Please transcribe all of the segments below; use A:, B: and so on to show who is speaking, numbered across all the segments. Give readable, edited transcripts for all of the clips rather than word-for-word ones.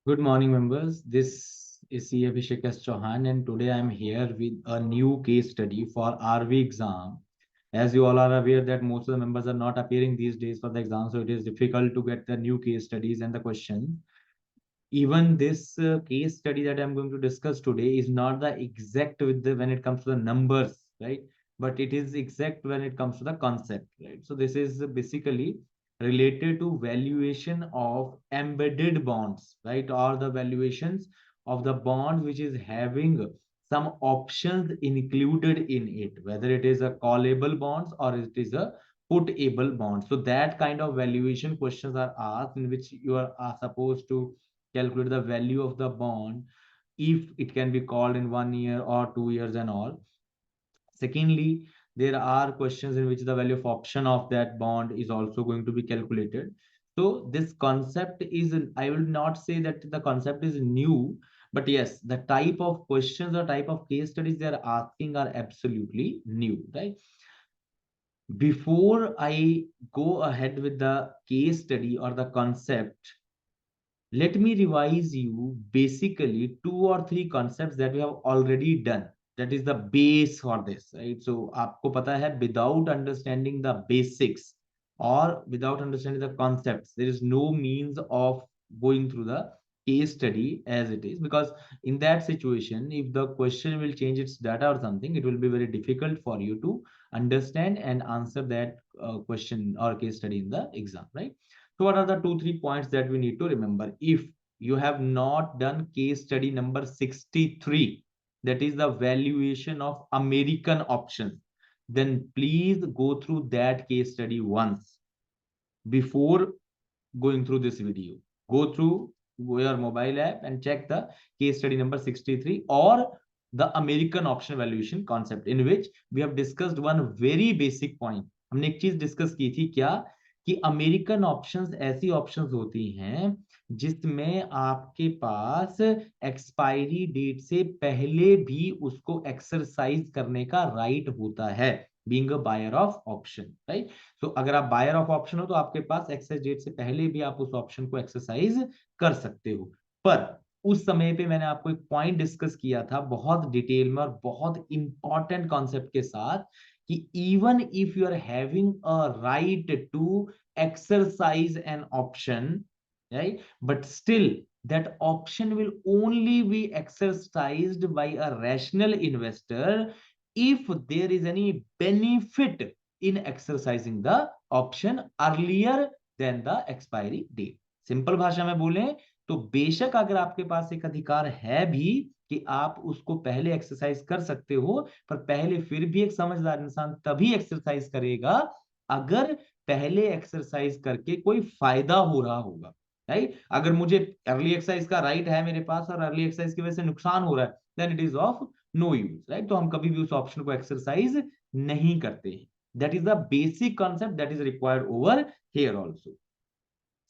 A: Good morning, members. This is C. Abhishek S. Chauhan, and today I'm here with a new case study for RV exam. As you all are aware that most of the members are not appearing these days for the exam, so it is difficult to get the new case studies and the questions. Even this case study that I'm going to discuss today is not the exact with the when it comes to the numbers, right? But it is exact when it comes to the concept, right? So this is basically related to valuation of embedded bonds, right? Or the valuations of the bond which is having some options included in it, whether it is a callable bonds or it is a putable bond. So that kind of valuation questions are asked in which you are supposed to calculate the value of the bond if it can be called in 1 year or 2 years and all. Secondly, there are questions in which the value of option of that bond is also going to be calculated. So this concept is, I will not say that the concept is new, but yes, the type of questions or type of case studies they are asking are absolutely new, right? Before I go ahead with the case study or the concept, let me revise you basically 2 or 3 concepts that we have already done. That is the base for this, right? So आपको पता है without understanding the basics or without understanding the concepts, there is no means of going through the case study as it is, because in that situation, if the question will change its data or something, it will be very difficult for you to understand and answer that question or case study in the exam, right? So what are the 2 3 points that we need to remember? If you have not done case study number 63, that is the valuation of American options, then please go through that case study once before going through this video. Go through your mobile app and check the case study number 63 or the American option valuation concept, in which we have discussed one very basic point. हमने एक चीज discuss की थी क्या, कि American options ऐसी options होती हैं जिसमें आपके पास एक्सपायरी डेट से पहले भी उसको एक्सरसाइज करने का राइट होता है, being a buyer of option, right? तो अगर आप बायर ऑफ ऑप्शन हो तो आपके पास एक्सेस डेट से पहले भी आप उस ऑप्शन को एक्सरसाइज कर सकते हो। पर उस समय पे मैंने आपको एक पॉइंट डिस्कस किया था बहुत डिटेल में और बहुत इंपॉर्टेंट कॉन्सेप्ट के साथ, कि even if you are having a right to exercise an option, right? But still, that option will only be exercised by a rational investor if there is any benefit in exercising the option earlier than the expiry date. Simple भाषा में बोले तो बेशक अगर आपके पास एक अधिकार है भी कि आप उसको पहले एक्सरसाइज कर सकते हो, पर पहले फिर भी एक समझदार इंसान तभी एक्सरसाइज करेगा अगर पहले एक्सरसाइज करके कोई फायदा हो रहा होगा, राइट? अगर मुझे अर्ली एक्सरसाइज का राइट है मेरे पास और अर्ली एक्सरसाइज की वजह से नुकसान हो रहा है, then it is of no use, right? तो हम कभी भी उस ऑप्शन को एक्सरसाइज नहीं करते हैं। That is the basic concept that is required over here also.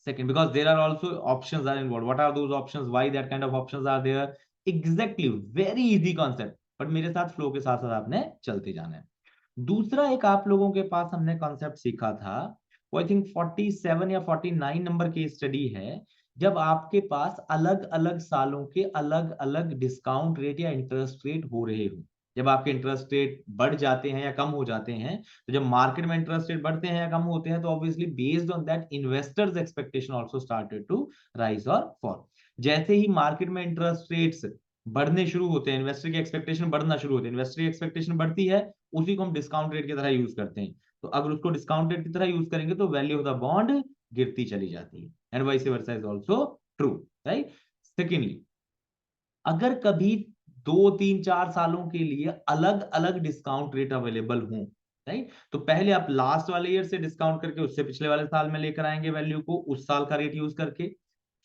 A: Second, because there are also options are involved. What are those options? Why that kind of options are there? Exactly, very easy concept, but मेरे साथ flow के साथ साथ आपने चलते जाना है। दूसरा एक आप लोगों के पास हमने कॉन्सेप्ट सीखा था, वो आई थिंक 47 या 49 नंबर की स्टडी है, जब आपके पास अलग अलग सालों के अलग अलग डिस्काउंट रेट या इंटरेस्ट रेट हो रहे हो। जब आपके इंटरेस्ट रेट बढ़ जाते हैं या कम हो जाते हैं, तो जब मार्केट में इंटरेस्ट रेट बढ़ते हैं या कम होते हैं, तो obviously based on that investors expectation also started to rise और फॉल। जैसे ही मार्केट में इंटरेस्ट रेट्स बढ़ने शुरू होते हैं, इन्वेस्टर की एक्सपेक्टेशन बढ़ना शुरू होती है, इन्वेस्टर की एक्सपेक्टेशन बढ़ती है, उसी को हम डिस्काउंट रेट की तरह यूज करते हैं। तो अगर उसको डिस्काउंट रेट की तरह यूज करेंगे तो वैल्यू ऑफ द बॉन्ड गिरती चली जाती है, and vice versa is also true, right? Secondly, अगर कभी 2 3 4 सालों के लिए अलग अलग डिस्काउंट रेट अवेलेबल हो, राइट? तो पहले आप लास्ट वाले ईयर से डिस्काउंट करके उससे पिछले वाले साल में लेकर आएंगे वैल्यू को, उस साल का रेट यूज करके।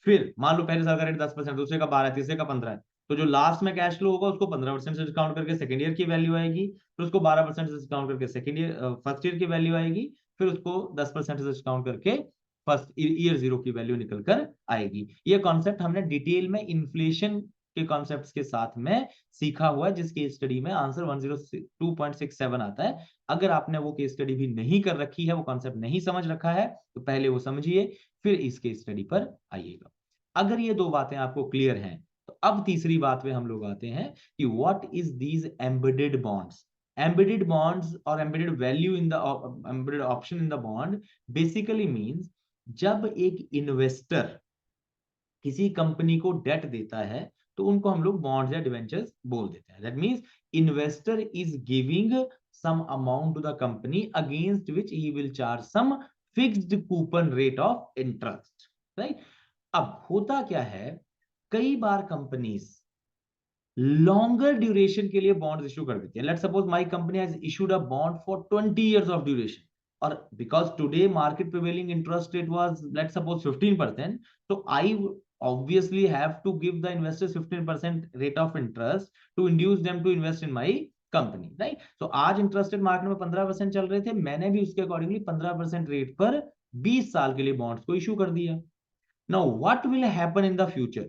A: फिर मान लो पहले साल का रेट 10%, दूसरे का 12, तीसरे का 15 है, तो जो लास्ट में कैश फ्लो होगा उसको 15% से डिस्काउंट करके सेकंड ईयर की वैल्यू आएगी, फिर उसको 12% से डिस्काउंट करके सेकंड ईयर फर्स्ट ईयर की वैल्यू आएगी, फिर उसको 10% से डिस्काउंट करके फर्स्ट ईयर जीरो की वैल्यू निकल कर आएगी। ये कॉन्सेप्ट हमने डिटेल में इन्फ्लेशन के कॉन्सेप्ट्स के साथ में सीखा हुआ है, जिसकी स्टडी में आंसर 102.67 आता है। अगर आपने वो केस स्टडी भी नहीं कर रखी है, वो कॉन्सेप्ट नहीं समझ रखा है, तो पहले वो समझिए, फिर इस केस स्टडी पर आइएगा। अगर ये दो बातें आपको क्लियर हैं तो अब तीसरी बात पे हम लोग आते हैं कि what is these embedded bonds. Embedded bonds और embedded value in the embedded option in the bond basically means जब एक इन्वेस्टर किसी कंपनी को डेट देता है तो उनको हम लोग बॉन्ड्स या डिवेंचर्स बोल देते हैं। That means investor is giving some amount to the company against which he will charge some fixed coupon rate of interest, right. अब होता क्या है, कई बार कंपनीज लॉन्गर ड्यूरेशन के लिए बॉन्ड इश्यू कर देती है। Let's suppose my company has issued a bond for 20 years of duration, और because today market prevailing interest rate was let's suppose 15%, तो I obviously have to give the investors 15% rate of interest to induce them to invest in my company, right? So आज interest rate market में 15% चल रहे थे, मैंने भी उसके accordingly 15% rate पर 20 साल के लिए बॉन्ड्स को इशू कर दिया। Now what will happen in the future?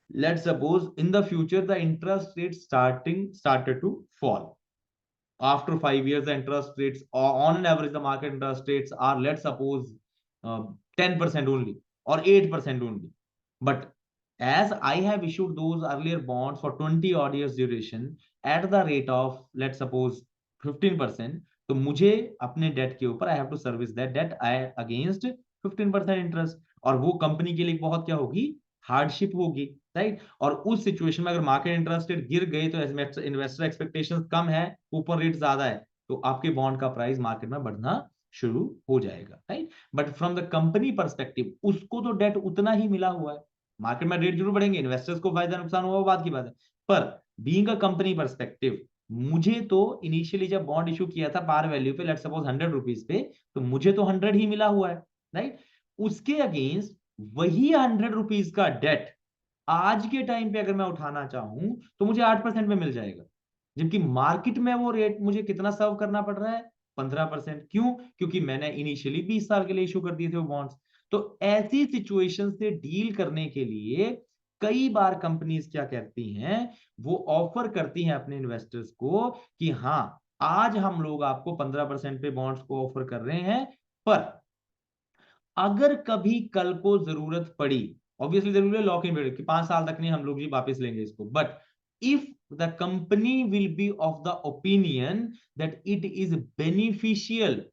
A: Let's suppose in the future the interest rate started to fall. After 5 years the interest rates, on an average the market interest rates are, let's suppose, 10% only or 8% only. But as I have issued those earlier bonds for 20 odd years duration at the rate of, let's suppose, 15%, तो मुझे अपने debt के ऊपर I have to service that debt I against 15% interest, और वो company के लिए बहुत क्या होगी, हार्डशिप होगी, राइट। और उस सिचुएशन में अगर मार्केट इंटरेस्ट रेट गिर गई तो इन्वेस्टर एक्सपेक्टेशंस कम है, ऊपर रेट ज्यादा है, तो आपके बॉन्ड का प्राइस मार्केट में बढ़ना शुरू हो जाएगा, right. But from the company perspective उसको तो डेट उतना ही मिला हुआ है, मार्केट में रेट जरूर बढ़ेंगे, इन्वेस्टर्स को फायदा नुकसान हुआ वो बात की बात है, पर बीइंग अ कंपनी पर्सपेक्टिव मुझे तो इनिशियली जब बॉन्ड इशू किया था पार वैल्यू पे, लेट्स सपोज 100 रुपीज पे, तो मुझे तो 100 ही मिला हुआ है, राइट। उसके अगेंस्ट वही 100 रुपीज का डेट आज के टाइम पे अगर मैं उठाना चाहूं तो मुझे 8% में मिल जाएगा, जबकि मार्केट में वो रेट मुझे कितना सर्व करना पड़ रहा है, 15%। क्यों? क्योंकि मैंने इनिशियली 20 साल के लिए इशू कर दिए थे वो बॉन्ड्स। तो ऐसी सिचुएशन से डील करने के लिए कई बार कंपनीज क्या करती हैं, वो ऑफर करती हैं अपने इन्वेस्टर्स को कि हाँ आज हम लोग आपको 15% पे बॉन्ड्स को ऑफर कर रहे हैं, पर अगर कभी कल को जरूरत पड़ी, ऑब्वियसली जरूरी है लॉक इन पीरियड कि 5 साल तक नहीं हम लोग जी वापस लेंगे इसको, but if the company will be of the opinion that it is beneficial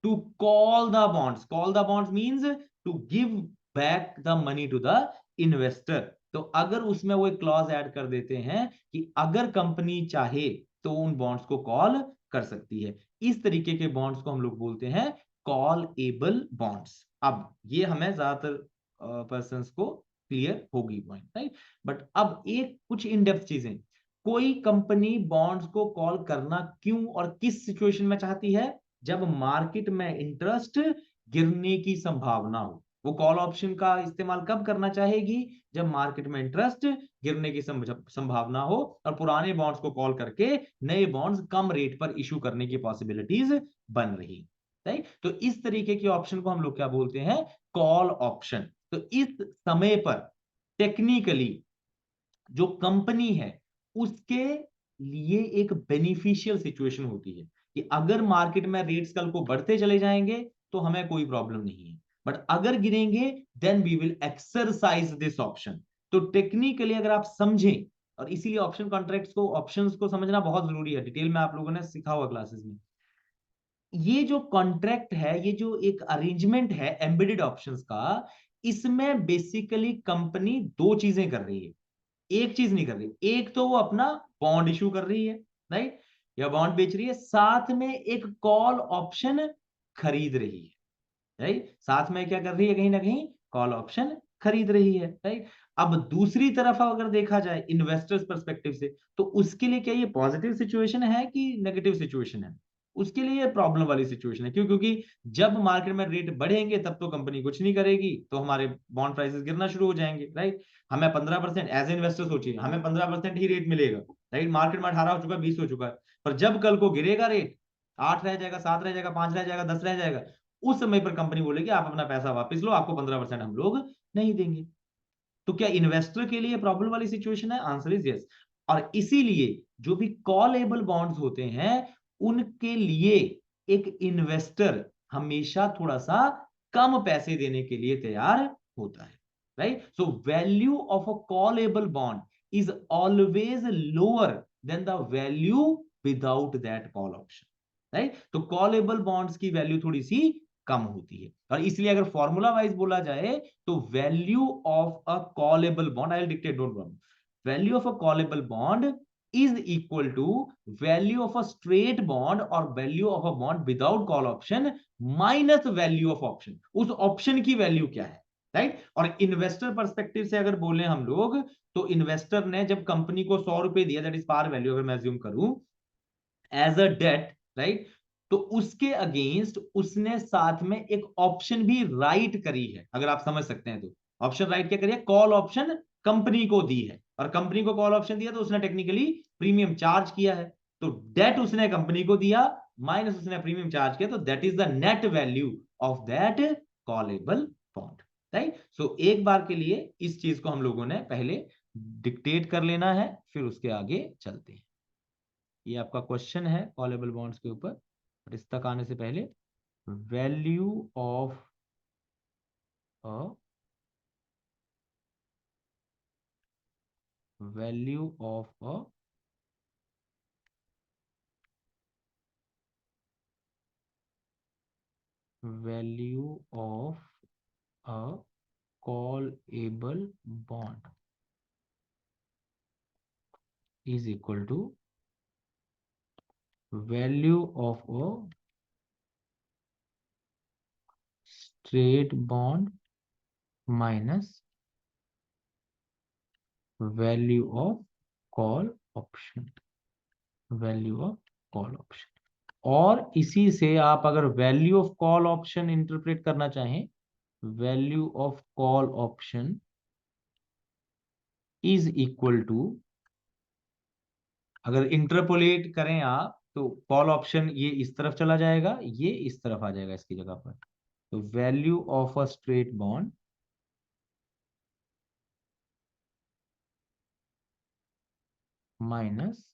A: to call the bonds. Call the bonds means to give back the money to the investor. तो अगर उसमें वो एक क्लॉज ऐड कर देते हैं कि अगर कंपनी चाहे तो उन बॉन्ड्स को कॉल कर सकती है, इस तरीके के बॉन्ड्स को हम लोग बोलते हैं कॉल एबल बॉन्ड्स। अब ये हमें ज्यादातर पर्सन को क्लियर होगी पॉइंट, राइट। बट अब एक कुछ इन डेप्थ चीजें, कोई कंपनी बॉन्ड्स को कॉल करना क्यों और किस सिचुएशन में चाहती है, जब मार्केट में इंटरेस्ट गिरने की संभावना हो। वो कॉल ऑप्शन का इस्तेमाल कब करना चाहेगी, जब मार्केट में इंटरेस्ट गिरने की संभावना हो और पुराने बॉन्ड्स को कॉल करके नए बॉन्ड्स कम रेट पर इशू करने की पॉसिबिलिटीज बन रही, राइट। तो इस तरीके के ऑप्शन को हम लोग क्या बोलते हैं, कॉल ऑप्शन। तो इस समय पर टेक्निकली जो कंपनी है उसके लिए एक बेनिफिशियल सिचुएशन होती है कि अगर मार्केट में रेट्स कल को बढ़ते चले जाएंगे तो हमें कोई प्रॉब्लम नहीं है, बट अगर गिरेंगे then we will exercise this option. तो टेक्निकली अगर आप समझें, और इसीलिए ऑप्शन कॉन्ट्रैक्ट्स को, ऑप्शंस को समझना बहुत जरूरी है, डिटेल में आप लोगों ने सीखा हुआ क्लासेस में। ये जो कॉन्ट्रैक्ट है, ये जो एक अरेंजमेंट है एम्बेडेड ऑप्शंस का, इसमें बेसिकली कंपनी दो चीजें कर रही है, एक चीज नहीं कर रही। एक तो वो अपना बॉन्ड इशू कर रही है, राइट, या बॉन्ड बेच रही है, साथ में एक कॉल ऑप्शन खरीद रही है, राइट। साथ में क्या कर रही है, कहीं ना कहीं कॉल ऑप्शन खरीद रही है, राइट। अब दूसरी तरफ अगर देखा जाए इन्वेस्टर्स पर्सपेक्टिव से, तो उसके लिए क्या ये पॉजिटिव सिचुएशन है कि नेगेटिव सिचुएशन है, उसके लिए प्रॉब्लम वाली सिचुएशन है। क्यों? क्योंकि जब मार्केट में रेट बढ़ेंगे तब तो कंपनी कुछ नहीं करेगी, तो हमारे बॉन्ड प्राइसेस गिरना शुरू हो जाएंगे, राइट। हमें 15% एज ए इन्वेस्टर सोचिए, हमें 15% ही रेट मिलेगा, राइट। मार्केट में 18 हो चुका है, 20 हो चुका है, पर जब कल को गिरेगा रेट, 8 रह जाएगा, 7 रह जाएगा, 5 रह जाएगा, 10 रह जाएगा, उस समय पर कंपनी बोलेगी आप अपना पैसा वापस लो, आपको 15% हम लोग नहीं देंगे। तो क्या इन्वेस्टर के लिए प्रॉब्लम वाली सिचुएशन है? Answer is yes. और इसीलिए जो भी कॉलेबल बॉन्ड्स होते हैं उनके लिए एक इन्वेस्टर हमेशा थोड़ा सा कम पैसे देने के लिए तैयार होता है, right? So value of a callable bond is always lower than the value without that call option, right? तो callable bonds की वैल्यू थोड़ी सी कम होती है, और इसलिए अगर फॉर्मूला वाइज बोला जाए तो value of a callable bond, I will dictate, don't worry, value of a callable bond is equal to value of a straight bond or value of a bond without call option minus value of option, उस option की value क्या है, right? और investor perspective से अगर बोले हम लोग, तो इन्वेस्टर ने जब कंपनी को 100 रुपए दिया, दैट इज पार वैल्यू, अगर मैं अज्यूम करूं एज अ डेट, राइट, तो उसके अगेंस्ट उसने साथ में एक ऑप्शन भी राइट करी है, अगर आप समझ सकते हैं तो। ऑप्शन राइट क्या करिए, कॉल ऑप्शन कंपनी को दी है, और कंपनी को कॉल ऑप्शन दिया तो उसने टेक्निकली प्रीमियम चार्ज किया है, तो डेट उसने कंपनी को दिया माइनस उसने प्रीमियम चार्ज किया, तो that is the net value of that callable bond, right? So एक बार के लिए इस चीज को हम लोगों ने पहले डिक्टेट कर लेना है, फिर उसके आगे चलते हैं। ये आपका क्वेश्चन है कॉलेबल बॉन्ड्स के ऊपर, और इस तक आने से पहले value of a value of a value of a callable bond is equal to value of a straight bond minus value of call option, value of call option. और इसी से आप अगर value of call option interpret करना चाहें, value of call option is equal to, अगर interpolate करें आप तो कॉल ऑप्शन ये इस तरफ चला जाएगा, ये इस तरफ आ जाएगा इसकी जगह पर, तो value of a straight bond minus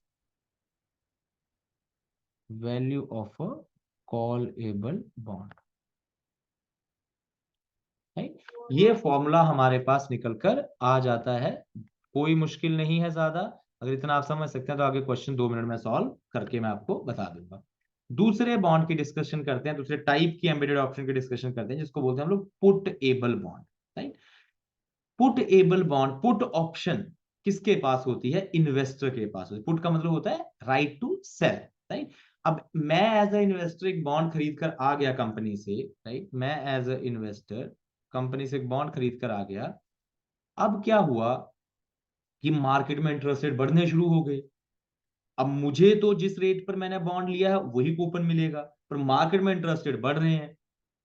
A: value of a callable bond, ये फॉर्मूला हमारे पास निकलकर आ जाता है। कोई मुश्किल नहीं है ज्यादा, अगर इतना आप समझ सकते हैं तो आगे क्वेश्चन 2 मिनट में सॉल्व करके मैं आपको बता दूंगा। दूसरे बॉन्ड की डिस्कशन करते हैं, दूसरे टाइप की एम्बेडेड ऑप्शन की डिस्कशन करते हैं, जिसको बोलते हैं हम लोग put able bond, right? Put able bond, put option किसके पास होती है, इन्वेस्टर के पास होती है। पुट का मतलब होता है राइट टू सेल, राइट? अब मैं एज ए इन्वेस्टर एक बॉन्ड खरीद कर आ गया कंपनी से, राइट, मैं एज ए इन्वेस्टर कंपनी से एक बॉन्ड खरीद कर आ गया। अब क्या हुआ कि मार्केट में इंटरेस्ट रेट बढ़ने शुरू हो गए। अब मुझे तो जिस रेट पर मैंने बॉन्ड लिया है वही कूपन मिलेगा, पर मार्केट में इंटरेस्ट रेट बढ़ रहे हैं।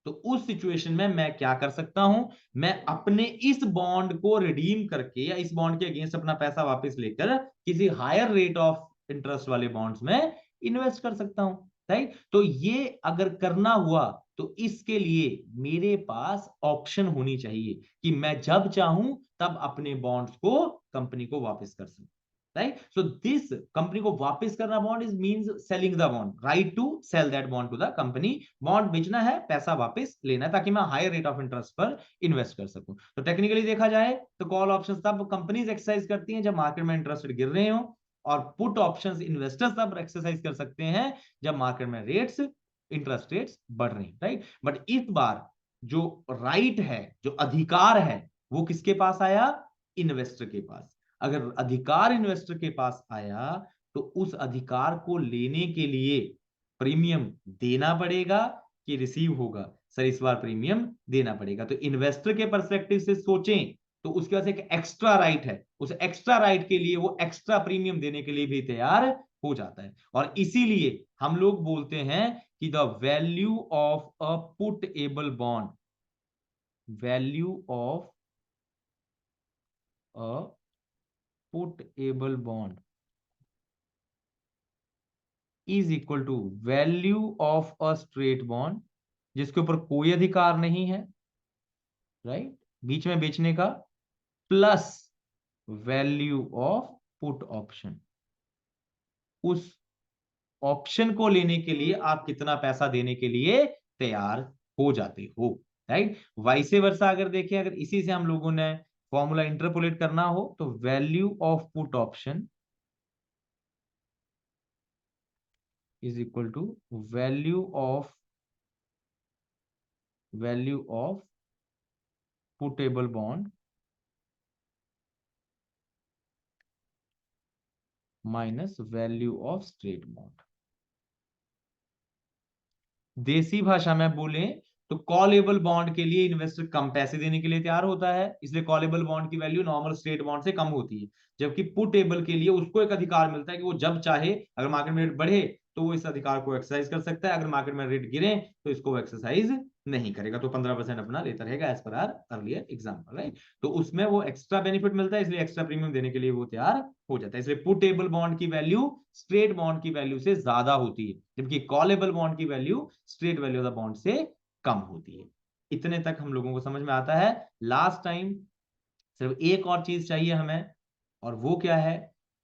A: तो उस सिचुएशन में मैं क्या कर सकता हूं, मैं अपने इस बॉन्ड को रिडीम करके या इस बॉन्ड के अगेंस्ट अपना पैसा वापस लेकर किसी हायर रेट ऑफ इंटरेस्ट वाले बॉन्ड्स में इन्वेस्ट कर सकता हूं, राइट? तो ये अगर करना हुआ तो इसके लिए मेरे पास ऑप्शन होनी चाहिए कि मैं जब चाहूं तब अपने बॉन्ड्स को कंपनी को वापस कर सकूं, राइट? सो दिस कंपनी को वापस करना bond is means selling the bond, right to sell that bond to the company. Bond बेचना है, पैसा वापस लेना है, ताकि मैं हायर रेट ऑफ इंटरेस्ट पर इन्वेस्ट कर सकूं। तो टेक्निकली देखा जाए तो कॉल ऑप्शन तब कंपनीज एक्सरसाइज करती हैं जब मार्केट में इंटरेस्ट रेट गिर रहे हो, और पुट ऑप्शंस इन्वेस्टर्स तब एक्सरसाइज कर सकते हैं जब मार्केट में रेट्स, इंटरेस्ट रेट्स बढ़ रही हैं, राइट? बट इस बार जो राइट है, जो अधिकार है, वो किसके पास आया, इन्वेस्टर के पास। अगर अधिकार इन्वेस्टर के पास आया तो उस अधिकार को लेने के लिए प्रीमियम देना पड़ेगा कि रिसीव होगा, सर इस बार प्रीमियम देना पड़ेगा। तो इन्वेस्टर के परस्पेक्टिव से सोचें तो उसके पास एक एक्स्ट्रा राइट है, उस एक्स्ट्रा राइट के लिए वो एक्स्ट्रा प्रीमियम देने के लिए भी तैयार हो जाता है। और इसीलिए हम लोग बोलते हैं कि the value of a putable bond, value of a putable bond is equal to value of a straight bond, जिसके ऊपर कोई अधिकार नहीं है, राइट, बीच में बेचने का, plus value of put option. उस ऑप्शन को लेने के लिए आप कितना पैसा देने के लिए तैयार हो जाते हो, राइट? वाइसे वर्सा अगर देखें, अगर इसी से हम लोगों ने फॉर्मूला इंटरपोलेट करना हो तो value of put option is equal to value of putable bond minus value of straight bond. देसी भाषा में बोले तो कॉलेबल बॉन्ड के लिए इन्वेस्टर कम पैसे देने के लिए तैयार होता है, इसलिए कॉलेबल बॉन्ड की वैल्यू नॉर्मल स्ट्रेट बॉन्ड से कम होती है। जबकि पुटेबल के लिए उसको एक अधिकार मिलता है कि वो जब चाहे, अगर मार्केट में रेट बढ़े तो वो इस अधिकार को एक्सरसाइज कर सकता है, अगर मार्केट में रेट गिरे तो इसको एक्सरसाइज नहीं करेगा, तो 15% अपना लेता रहेगा as per are earlier example, right. तो उसमें वो एक्स्ट्रा बेनिफिट मिलता है, इसलिए एक्स्ट्रा प्रीमियम देने के लिए वो तैयार हो जाता है। इसलिए पुटेबल बॉन्ड की वैल्यू स्ट्रेट बॉन्ड की वैल्यू से ज्यादा होती है, जबकि कॉलेबल बॉन्ड की value straight value of the bond से कम होती है। इतने तक हम लोगों को समझ में आता है। लास्ट टाइम सिर्फ एक और चीज चाहिए हमें, और वो क्या है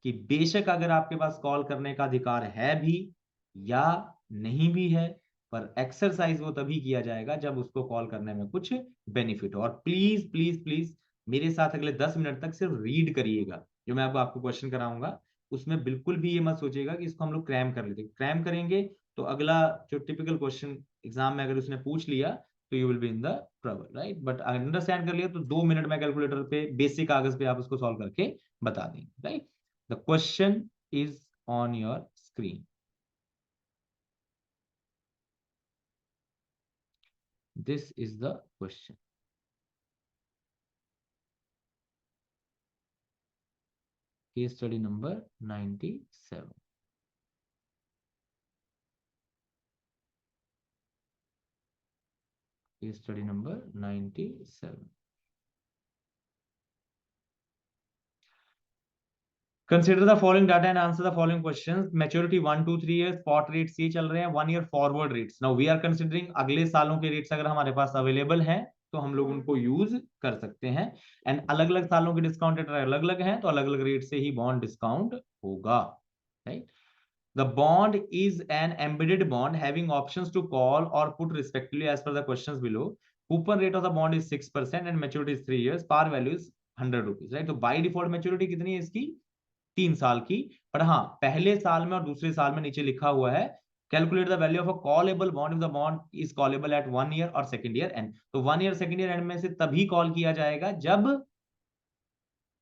A: कि बेशक अगर आपके पास कॉल करने का अधिकार है भी या नहीं भी है, पर एक्सरसाइज वो तभी किया जाएगा जब उसको कॉल करने में कुछ बेनिफिट हो। और प्लीज प्लीज प्लीज मेरे साथ अगले 10 मिनट तक सिर्फ रीड करिएगा, जो मैं आपको क्वेश्चन कराऊंगा उसमें बिल्कुल भी ये मत सोचिएगा कि इसको हम लोग क्रैम कर लेते। क्रैम करेंगे तो अगला जो टिपिकल क्वेश्चन एग्जाम में अगर उसने पूछ लिया तो you will be in the trouble, right. But understand कर लिया तो 2 मिनट में कैलकुलेटर पे बेसिक कागज पे आप उसको सॉल्व करके बता देंगे, right. The question is on your screen. This is the question. Case study number 97। Case study number 97। Consider the following data and answer the following questions. Maturity 1 2 3 year, spot rates ये चल रहे हैं, 1 year forward rates. Now we are considering अगले सालों के rates अगर हमारे पास available हैं तो हम लोग उनको यूज कर सकते हैं। एंड अलग अलग सालों के डिस्काउंट रेट अलग अलग हैं, तो अलग अलग रेट से ही बॉन्ड डिस्काउंट होगा, right. The bond is an embedded bond having options to call or put respectively as per the questions below. Coupon rate of the bond is 6% and maturity is 3 years. Par value is 100 rupees, right? तो by default maturity कितनी है इसकी? 3 साल की। पर हाँ, पहले साल में और दूसरे साल में नीचे लिखा हुआ है calculate the value of a callable bond if the bond is callable at 1 year और सेकेंड ईयर एंड। तो 1 ईयर सेकेंड ईयर एंड में से तभी कॉल किया जाएगा जब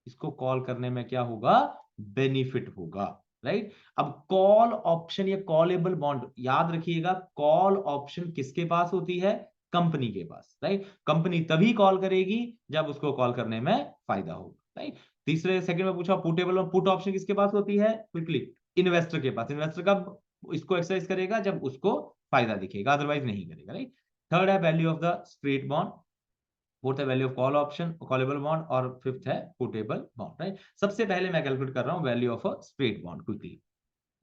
A: इसको कॉल करने में क्या होगा? बेनिफिट होगा, राइट। अब कॉल ऑप्शन या कॉलेबल बॉन्ड याद रखिएगा, कॉल ऑप्शन किसके पास होती है? कंपनी के पास, राइट। कंपनी तभी कॉल करेगी जब उसको कॉल करने में फायदा होगा, राइट। तीसरे सेकंड में पूछा पुटेबल और पुट ऑप्शन किसके पास होती है? क्विकली इन्वेस्टर के पास। इन्वेस्टर कब इसको एक्सरसाइज करेगा? जब उसको फायदा दिखेगा, अदरवाइज नहीं करेगा, राइट। थर्ड है value of the straight bond, fourth है value of call option callable bond, और फिफ्थ है पुटेबल बॉन्ड, राइट। सबसे पहले मैं कैलकुलेट कर रहा हूं value of a straight bond quickly.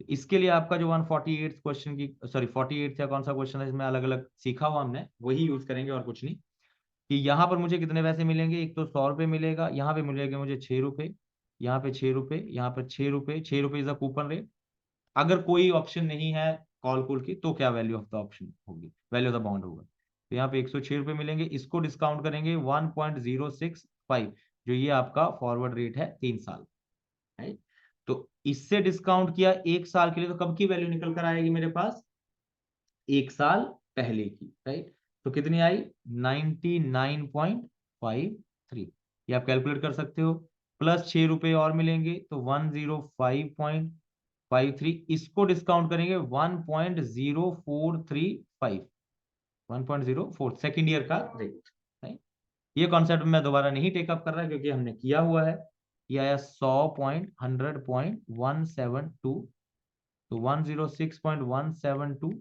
A: इसके लिए आपका जो 148 क्वेश्चन की, सॉरी 48 या कौन सा क्वेश्चन है इसमें अलग अलग सीखा हुआ हमने, वही यूज करेंगे और कुछ नहीं। कि यहाँ पर मुझे कितने पैसे मिलेंगे? एक तो 100 रुपये मिलेगा, यहाँ पे मिलेगा मुझे 6 रुपये, यहाँ पे 6 रुपये, यहाँ पर 6 रुपये। 6 रुपये इज द कूपन रेट। अगर कोई ऑप्शन नहीं है कॉल कूल की तो क्या वैल्यू ऑफ द ऑप्शन होगी? वैल्यू ऑफ द बॉन्ड होगा। तो यहाँ पे 106 रुपये मिलेंगे, इसको डिस्काउंट करेंगे 1.065, जो ये आपका फॉरवर्ड रेट है 3 साल, राइट। तो इससे डिस्काउंट किया 1 साल के लिए, तो कब की वैल्यू निकल कर आएगी मेरे पास? 1 साल पहले की, राइट। तो कितनी आई? 99.53। ये आप कैलकुलेट कर सकते हो। प्लस 6 रुपये और मिलेंगे तो 105.53, इसको डिस्काउंट करेंगे 1.0435, 1.04 सेकेंड ईयर का रेट, राइट। ये कॉन्सेप्ट मैं दोबारा नहीं टेकअप कर रहा क्योंकि हमने किया हुआ है। ये आया 100.100.172, तो 106.172,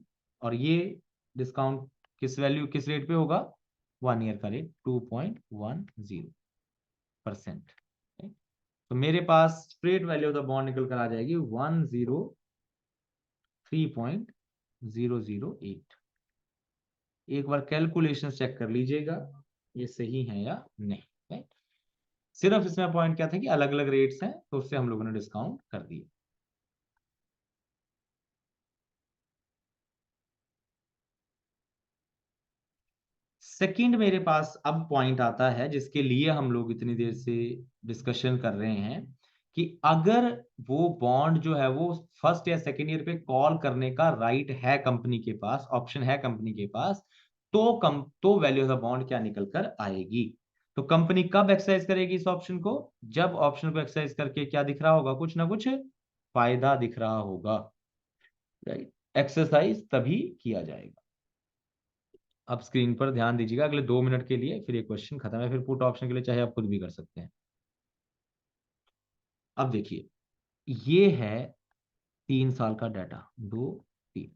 A: और ये डिस्काउंट किस वैल्यू किस रेट पे होगा? 1 ईयर का रेट 2.10%। तो मेरे पास straight value of the bond निकल कर आ जाएगी 103.008। एक बार कैलकुलेशन चेक कर लीजिएगा ये सही है या नहीं, राइट। सिर्फ इसमें पॉइंट क्या था कि अलग अलग रेट्स हैं, तो उससे हम लोगों ने डिस्काउंट कर दिया। सेकंड मेरे पास अब पॉइंट आता है जिसके लिए हम लोग इतनी देर से डिस्कशन कर रहे हैं कि अगर वो बॉन्ड जो है वो फर्स्ट या सेकंड ईयर पे कॉल करने का राइट है कंपनी के पास, ऑप्शन है कंपनी के पास, तो वैल्यू ऑफ द बॉन्ड क्या निकल कर आएगी। तो कंपनी कब एक्सरसाइज करेगी इस ऑप्शन को? जब ऑप्शन को एक्सरसाइज करके क्या दिख रहा होगा, कुछ ना कुछ फायदा दिख रहा होगा, राइट। एक्सरसाइज तभी किया जाएगा। अब स्क्रीन पर ध्यान दीजिएगा अगले 2 मिनट के लिए, फिर ये क्वेश्चन खत्म है। फिर पुट ऑप्शन के लिए चाहे आप खुद भी कर सकते हैं। अब देखिए, ये है 3 साल का डाटा, 2 3,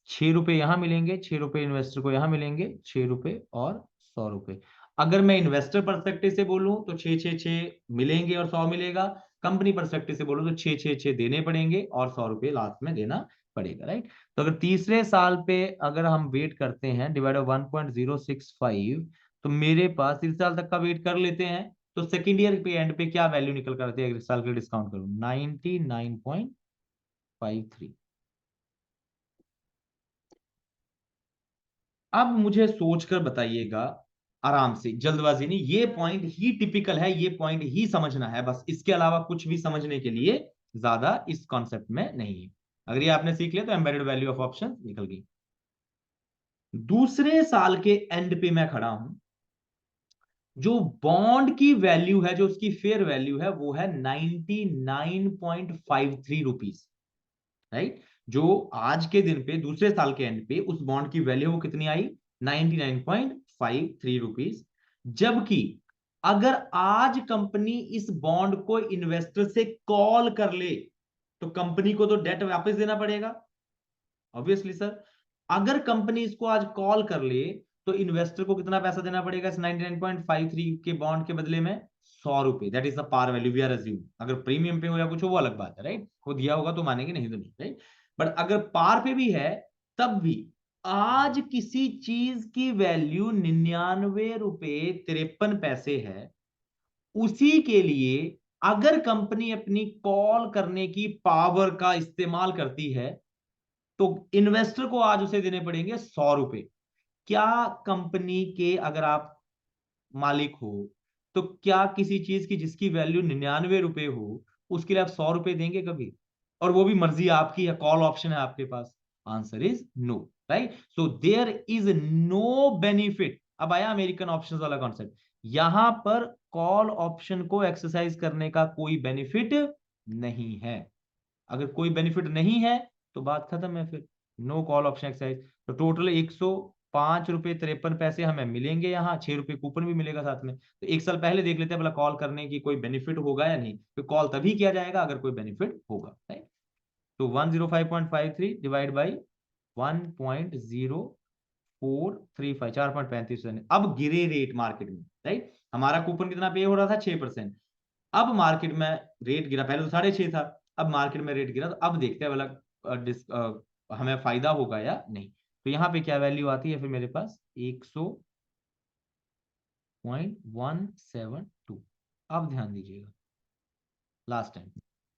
A: 6 रुपए यहां मिलेंगे, 6 रुपए इन्वेस्टर को यहां मिलेंगे, 6 रुपए और 100 रुपए। अगर मैं इन्वेस्टर परस्पेक्टिव से बोलूं तो 6 6 6 मिलेंगे और 100 मिलेगा। कंपनी परस्पेक्टिव से बोलूं तो 6 6 6 देने पड़ेंगे और 100 रुपए लास्ट में देना पड़ेगा, राइट। तो अगर तीसरे साल पे अगर हम वेट करते हैं डिवाइड 1.065, तो मेरे पास 3 साल तक का वेट कर लेते हैं, तो सेकेंड ईयर पे एंड पे क्या वैल्यू निकल कर आती है? अगर साल के डिस्काउंट करूं 99.53। अब मुझे सोचकर बताइएगा, आराम से, जल्दबाजी नहीं, ये पॉइंट ही टिपिकल है, ये पॉइंट ही समझना है बस, इसके अलावा कुछ भी समझने के लिए ज्यादा इस कॉन्सेप्ट में नहीं है। अगर ये आपने सीख लिया तो एम्बेडेड वैल्यू ऑफ ऑप्शन निकल गई। दूसरे साल के एंड पे मैं खड़ा हूं, जो बॉन्ड की वैल्यू है, जो उसकी फेयर वैल्यू है, वो है 99.53 रुपीज, राइट। जो आज के दिन पे दूसरे साल के एंड पे उस बॉन्ड की वैल्यू वो कितनी आई? 99.53 रुपीज। जबकि अगर आज कंपनी इस बॉन्ड को इन्वेस्टर से कॉल कर ले तो कंपनी को तो डेट वापस देना पड़ेगा, ऑब्वियसली सर। अगर कंपनी इसको आज कॉल कर ले तो इन्वेस्टर को कितना पैसा देना पड़ेगा इस 99.53 के बॉन्ड के बदले में? 100 रुपए। That is the par value we are assume. अगर प्रीमियम पे हो या कुछ हो वो अलग बात है, राइट। वो दिया होगा तो मानेंगे, नहीं तो नहीं, राइट। बट अगर पार पे भी है तब भी आज किसी चीज की वैल्यू 99 रुपए 53 पैसे है, उसी के लिए अगर कंपनी अपनी कॉल करने की पावर का इस्तेमाल करती है तो इन्वेस्टर को आज उसे देने पड़ेंगे 100 रुपए। क्या कंपनी के अगर आप मालिक हो तो क्या किसी चीज की जिसकी वैल्यू 99 रुपए हो उसके लिए आप 100 रुपए देंगे कभी? और वो भी मर्जी आपकी है, कॉल ऑप्शन है आपके पास। Answer is no, right. So there is no benefit. अब आया अमेरिकन ऑप्शन वाला कॉन्सेप्ट। यहां पर कॉल ऑप्शन को एक्सरसाइज करने का कोई बेनिफिट नहीं है। अगर कोई बेनिफिट नहीं है तो बात खत्म है फिर, नो कॉल ऑप्शन एक्सरसाइज। तो टोटल 105 रुपए 53 पैसे हमें मिलेंगे, यहाँ 6 रुपए कूपन भी मिलेगा साथ में। तो एक साल पहले देख लेते हैं भला कॉल करने की कोई बेनिफिट होगा या नहीं, तो कॉल तभी किया जाएगा अगर कोई बेनिफिट होगा, राइट। तो 105.53 डिवाइड बाई 1.0435, 4.35। अब गिरे रेट मार्केट में, राइट। हमारा कूपन कितना पे हो रहा था? 6%। अब मार्केट में रेट गिरा, पहले तो 6.5 था, अब मार्केट में रेट गिरा, तो अब देखते हैं वाला हमें फायदा होगा या नहीं। तो यहाँ पे क्या वैल्यू आती है फिर मेरे पास? 100.172। अब ध्यान दीजिएगा, लास्ट टाइम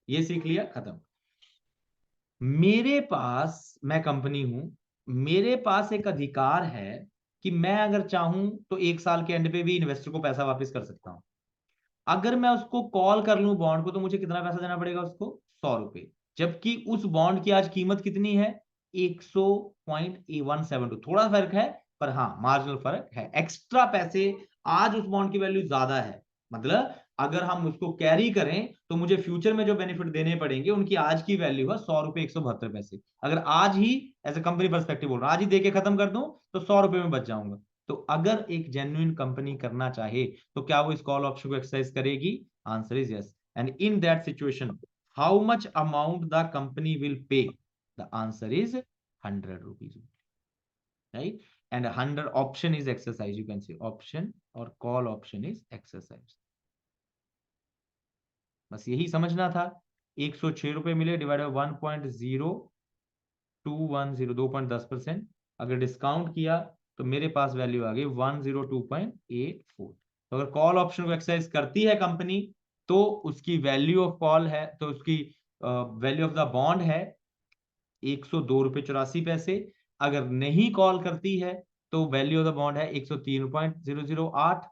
A: ये सीख लिया, खत्म। मेरे पास, मैं कंपनी हूं, मेरे पास एक अधिकार है कि मैं अगर चाहूं तो एक साल के एंड पे भी इन्वेस्टर को पैसा वापस कर सकता हूं। अगर मैं उसको कॉल कर लूं बॉन्ड को तो मुझे कितना पैसा देना पड़ेगा उसको? 100 रुपए। जबकि उस बॉन्ड की आज कीमत कितनी है? 100.172। थोड़ा फर्क है पर हाँ मार्जिनल फर्क है, एक्स्ट्रा पैसे। आज उस बॉन्ड की वैल्यू ज्यादा है, मतलब अगर हम उसको कैरी करें तो मुझे फ्यूचर में जो बेनिफिट देने पड़ेंगे उनकी आज की वैल्यू है 100 रुपए 172 पैसे। अगर आज ही एज ए कंपनी पर्सपेक्टिव बोल रहा हूं, आज ही दे के खत्म कर दूं तो 100 रुपए में बच जाऊंगा। तो अगर एक जेन्युइन कंपनी करना चाहे तो क्या वो इस कॉल ऑप्शन को एक्सरसाइज करेगी? Answer is yes. And in that situation how much amount the company will pay? The answer is 100 rupees, right. And 100 option is exercise, you can see option और call option is exercise. बस यही समझना था। 106 रुपए मिले divide by 1.0210, 2.10%। अगर discount किया तो मेरे पास वैल्यू आ गई 102.84। तो अगर कॉल ऑप्शन को एक्सरसाइज करती है कंपनी तो उसकी वैल्यू ऑफ कॉल है, तो उसकी वैल्यू ऑफ द बॉन्ड है 102 रुपए 84 पैसे। अगर नहीं कॉल करती है तो वैल्यू ऑफ द बॉन्ड है 103.008।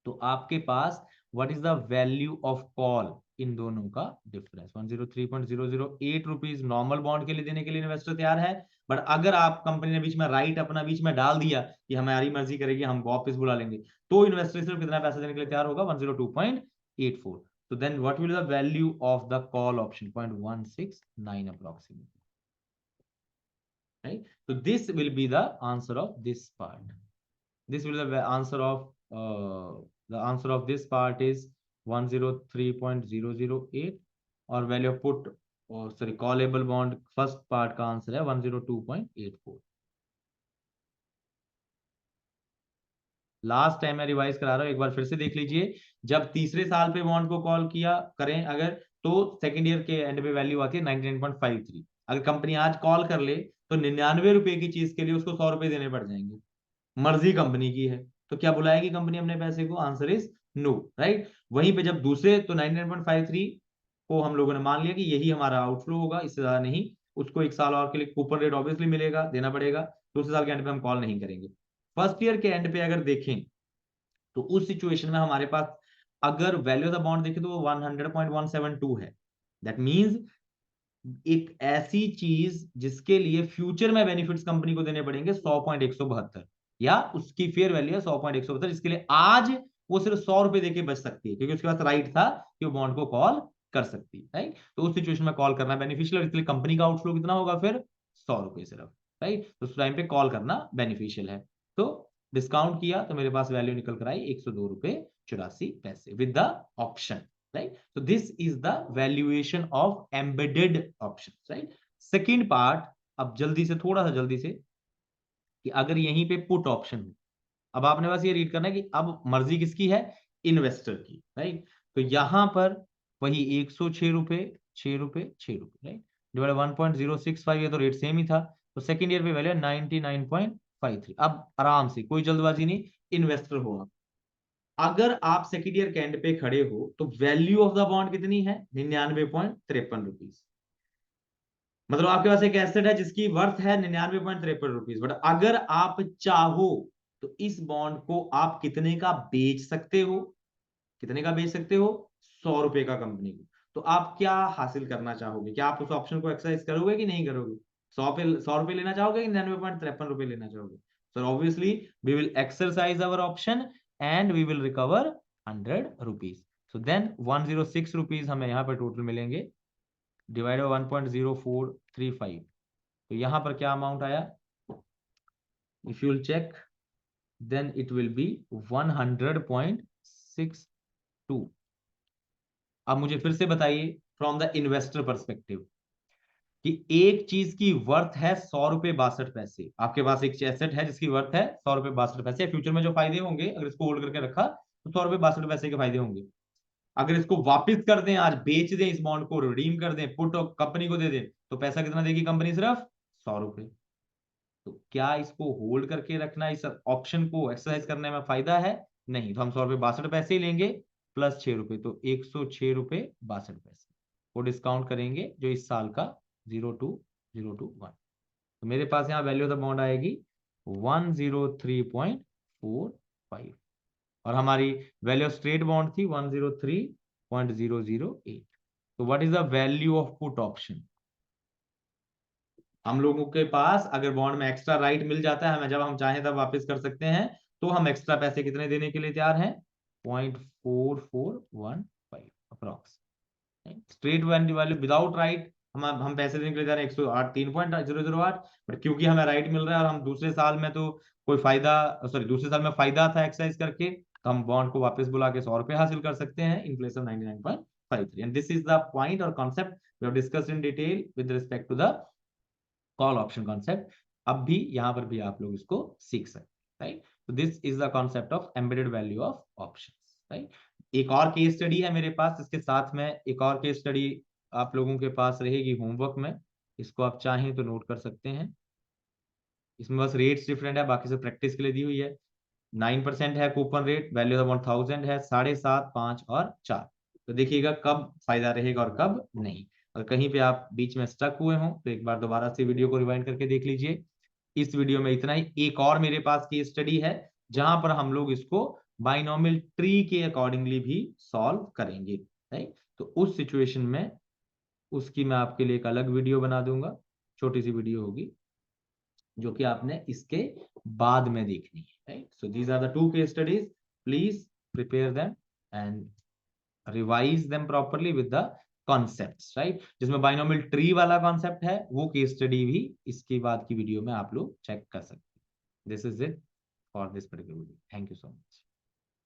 A: तो आपके पास what is the value of call in दोनों का डिफरेंस? 103.008 रुपीज नॉर्मल बॉन्ड के लिए देने के लिए इन्वेस्टर तैयार है। बट अगर आप कंपनी ने बीच में राइट अपना बीच में डाल दिया कि हमारी मर्जी करेगी, हम वापस बुला लेंगे, तो इन्वेस्टर सिर्फ कितना पैसा देने के लिए तैयार होगा? 102.84। तो then what will the value of the call option? 0.169 approximately, right? So this will be the answer of this part. This will be the answer of the answer of this part is 103.008 और value of put sorry callable bond first part का answer है 102.84। Last time मैं revise करा रहा हूं, एक बार फिर से देख लीजिए। जब तीसरे साल पे बॉन्ड को कॉल किया करें अगर, तो सेकंड ईयर के एंड पे वैल्यू आती है 99.53। अगर कंपनी आज कॉल कर ले तो 99 रुपए की चीज के लिए उसको 100 रुपए देने पड़ जाएंगे, मर्जी कंपनी की है। तो क्या बुलाएगी कंपनी अपने पैसे को? Answer is no, right? वहीं पे जब दूसरे, तो 99.53 को हम लोगों ने मान लिया कि यही हमारा आउटफ्लो होगा, इससे ज्यादा नहीं। उसको एक साल और के लिए कूपन रेट ऑब्वियसली मिलेगा, देना पड़ेगा। दूसरे साल के एंड पे हम कॉल नहीं करेंगे। फर्स्ट ईयर के एंड पे अगर देखें तो उस सिचुएशन में हमारे पास अगर वैल्यू ऑफ द बॉन्ड देखें तो वो 100.172 है। दैट मींस एक ऐसी चीज जिसके लिए फ्यूचर में बेनिफिट्स कंपनी को देने पड़ेंगे 100.172, या उसकी फेयर वैल्यू है 100.172, जिसके लिए आज वो सिर्फ 100 रुपए देके बच सकती है, क्योंकि उसके पास राइट था कि वो बॉन्ड को कॉल कर सकती है, राइट? तो उस सिचुएशन में कॉल करना बेनिफिशियल, इसलिए कंपनी का आउटफ्लो कितना होगा फिर? 100 रुपए सिर्फ, राइट? तो उस टाइम पे कॉल करना बेनिफिशियल है। तो डिस्काउंट किया तो मेरे पास वैल्यू निकल कर आई 102 रुपए 84 पैसे with the option, right? So this is the valuation of embedded options, right? Second part, अब जल्दी से, थोड़ा सा जल्दी से, कि अगर यहीं पे पुट ऑप्शन हो, अब आपने बस ये रीड करना है कि अब मर्जी किसकी है? इन्वेस्टर की, राइट? तो यहां पर वही 106 रुपए 6 रुपए 6 रुपए, राइट? डिवाइड 1.065, ये तो रेट सेम ही था। तो सेकेंड ईयर पे वैल्यू 99.53। अब आराम से, कोई जल्दबाजी नहीं, इन्वेस्टर हो आप। अगर आप सेकेंड ईयर के एंड पे खड़े हो तो वैल्यू ऑफ द बॉन्ड कितनी है? 99.53 रुपीज। मतलब आपके पास एक एसेट है जिसकी वर्थ है 99.53 रुपीज। बट अगर आप चाहो तो इस बॉन्ड को आप कितने का बेच सकते हो? कितने का बेच सकते हो? 100 रुपए का कंपनी को। तो आप क्या हासिल करना चाहोगे? क्या आप उस ऑप्शन को एक्सरसाइज करोगे कि नहीं करोगे? 100 रुपए लेना चाहोगे कि 99.53 रुपए लेना चाहोगे? Sir obviously we will exercise our option and we will recover 100 rupees. So then 106 rupees हमें यहाँ पर टोटल मिलेंगे, डिवाइड 1.0435। तो यहां पर क्या अमाउंट आया? If you will check then it will be 100.62। अब मुझे फिर से बताइए फ्रॉम द इन्वेस्टर परस्पेक्टिव कि एक चीज की वर्थ है 100 रुपए 62 पैसे। आपके पास एक एसेट है जिसकी वर्थ है 100 रुपए 62 पैसे। फ्यूचर में जो फायदे होंगे, अगर इसको होल्ड करके रखा तो 100 रुपए 62 पैसे के फायदे होंगे। अगर इसको वापस कर दें, आज बेच दें, इस बॉन्ड को रिडीम कर दें, पुट कंपनी को दे दें, तो पैसा कितना देगी कंपनी? सिर्फ 100 रुपए। तो क्या इसको होल्ड करके रखना, इस ऑप्शन को एक्सरसाइज करने में फायदा है? नहीं। तो हम 100 रुपए 62 पैसे ही लेंगे प्लस 6 रुपए, तो 106 रुपए 62 पैसे वो डिस्काउंट करेंगे, जो इस साल का 02021। तो मेरे पास यहाँ वैल्यू ऑफ द बॉन्ड आएगी 103.45 और हमारी वैल्यू ऑफ स्ट्रेट बॉन्ड थी 103.008। तो what is the value of put option? हम लोगों के पास अगर बॉन्ड में एक्स्ट्रा राइट मिल जाता है, हमें जब हम चाहें तब वापस कर सकते हैं, तो हम एक्स्ट्रा पैसे कितने देने के लिए तैयार हैं? 0.4415 approx. Straight value without right हम पैसे देने के लिए तैयार हैं 108 3.008। बट क्योंकि हमें राइट मिल रहा है और हम दूसरे साल में तो कोई फायदा, सॉरी दूसरे साल में फायदा था एक्सरसाइज करके, तो हम बॉन्ड को वापस बुला के 100 रुपए हासिल कर सकते हैं in place of 99.53। And this is the point और concept we have discussed in detail with respect to the call option concept. अब भी यहां पर भी आप लोग इसको सीख सकते हैं, राइट? तो this is the concept of embedded value of options, right? एक और केस स्टडी है मेरे पास, इसके साथ में एक और केस स्टडी आप लोगों के पास रहेगी होमवर्क में। इसको आप चाहें तो नोट कर सकते हैं। इसमें बस रेट्स डिफरेंट है, बाकी सब प्रैक्टिस के लिए दी हुई है। 9% है कूपन रेट, वैल्यू अमाउंट 1000 है, 7.5, 5 और 4। तो देखिएगा कब फायदा रहेगा और कब नहीं। और कहीं पे आप बीच में स्टक हुए हो तो एक बार दोबारा से वीडियो को रिवाइंड करके देख लीजिए। इस वीडियो में इतना ही। एक और मेरे पास केस स्टडी है जहां पर हम लोग इसको बाइनोमियल ट्री के अकॉर्डिंगली भी सॉल्व करेंगे, राइट। तो उस सिचुएशन में उसकी मैं आपके लिए एक अलग वीडियो बना दूंगा, छोटी सी वीडियो होगी जो कि आपने इसके बाद में देखनी है, right. So these are the two case studies, please prepare them and revise them properly with the concepts, right. जिसमें बाइनोमियल ट्री वाला कॉन्सेप्ट है वो केस स्टडी भी इसके बाद की वीडियो में आप लोग चेक कर सकते हैं। This is it for this particular video, thank you so much.